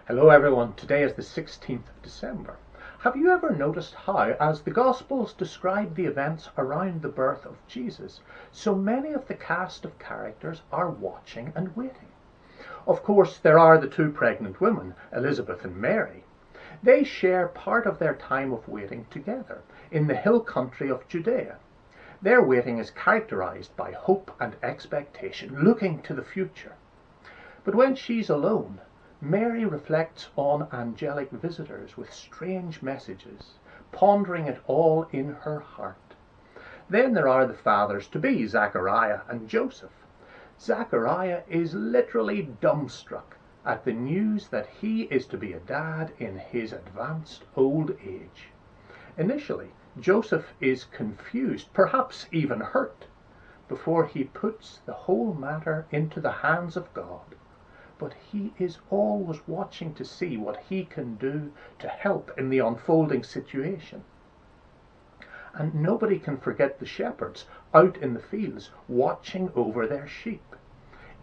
Hello everyone, today is the 16th of December. Have you ever noticed how, as the Gospels describe the events around the birth of Jesus, so many of the cast of characters are watching and waiting? Of course, there are the two pregnant women, Elizabeth and Mary. They share part of their time of waiting together in the hill country of Judea. Their waiting is characterized by hope and expectation, looking to the future. But when she's alone, Mary reflects on angelic visitors with strange messages, pondering it all in her heart. Then there are the fathers-to-be, Zachariah and Joseph. Zachariah is literally dumbstruck at the news that he is to be a dad in his advanced old age. Initially, Joseph is confused, perhaps even hurt, before he puts the whole matter into the hands of God. But he is always watching to see what he can do to help in the unfolding situation. And nobody can forget the shepherds out in the fields watching over their sheep.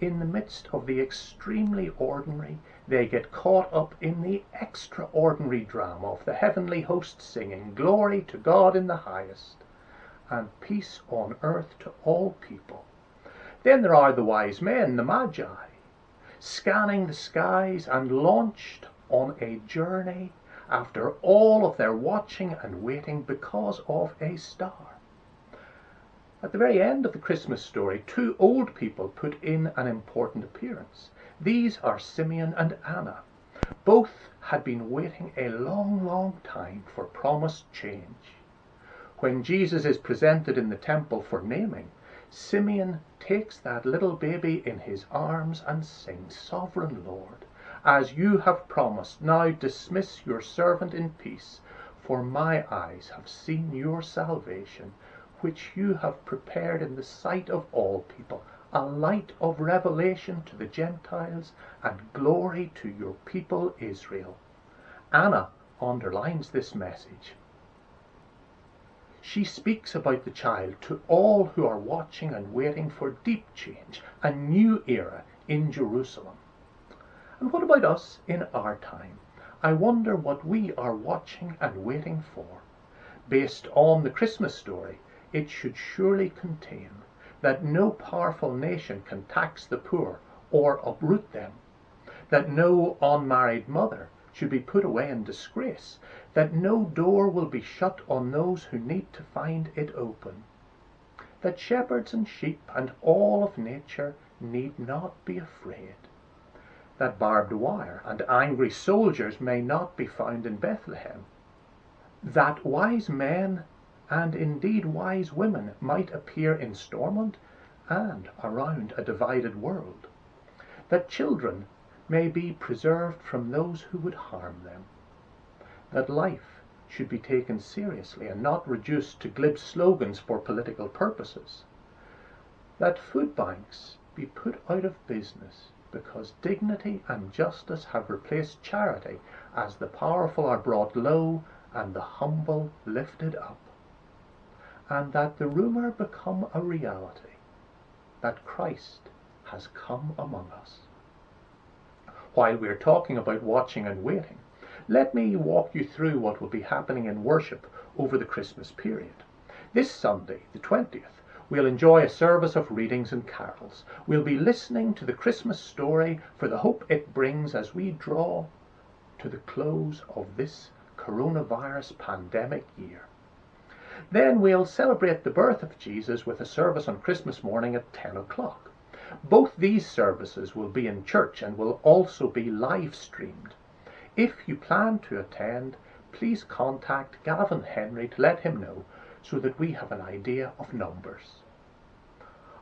In the midst of the extremely ordinary, they get caught up in the extraordinary drama of the heavenly host singing, "Glory to God in the highest, and peace on earth to all people." Then there are the wise men, the Magi, scanning the skies and launched on a journey after all of their watching and waiting because of a star. At the very end of the Christmas story, two old people put in an important appearance. These are Simeon and Anna. Both had been waiting a long time for promised change. When Jesus is presented in the temple for naming, Simeon takes that little baby in his arms and sings, "Sovereign Lord, as you have promised, now dismiss your servant in peace, for my eyes have seen your salvation, which you have prepared in the sight of all people, a light of revelation to the Gentiles and glory to your people Israel." Anna underlines this message. She speaks about the child to all who are watching and waiting for deep change, a new era in Jerusalem. And what about us in our time? I wonder what we are watching and waiting for. Based on the Christmas story, it should surely contain that no powerful nation can tax the poor or uproot them, that no unmarried mother should be put away in disgrace, that no door will be shut on those who need to find it open, that shepherds and sheep and all of nature need not be afraid, that barbed wire and angry soldiers may not be found in Bethlehem, that wise men and indeed wise women might appear in Stormont and around a divided world, that children may be preserved from those who would harm them, that life should be taken seriously and not reduced to glib slogans for political purposes, that food banks be put out of business because dignity and justice have replaced charity as the powerful are brought low and the humble lifted up, and that the rumor become a reality that Christ has come among us. While we're talking about watching and waiting, let me walk you through what will be happening in worship over the Christmas period. This Sunday, the 20th, we'll enjoy a service of readings and carols. We'll be listening to the Christmas story for the hope it brings as we draw to the close of this coronavirus pandemic year. Then we'll celebrate the birth of Jesus with a service on Christmas morning at 10 o'clock. Both these services will be in church and will also be live streamed. If you plan to attend, please contact Gavin Henry to let him know so that we have an idea of numbers.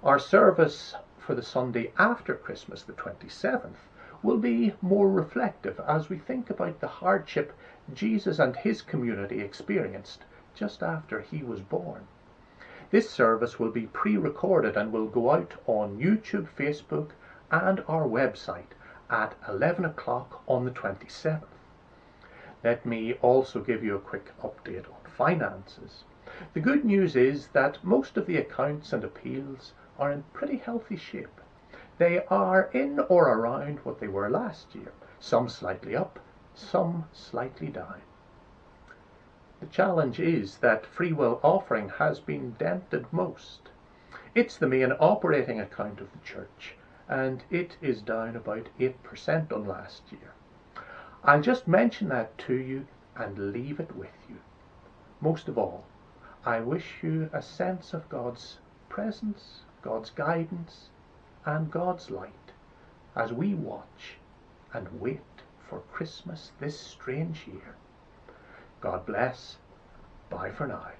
Our service for the Sunday after Christmas, the 27th, will be more reflective as we think about the hardship Jesus and his community experienced just after he was born. This service will be pre-recorded and will go out on YouTube, Facebook and our website at 11 o'clock on the 27th. Let me also give you a quick update on finances. The good news is that most of the accounts and appeals are in pretty healthy shape. They are in or around what they were last year, some slightly up, some slightly down. The challenge is that free will offering has been dented most. It's the main operating account of the church, and it is down about 8% on last year. I'll just mention that to you and leave it with you. Most of all, I wish you a sense of God's presence, God's guidance, and God's light as we watch and wait for Christmas this strange year. God bless. Bye for now.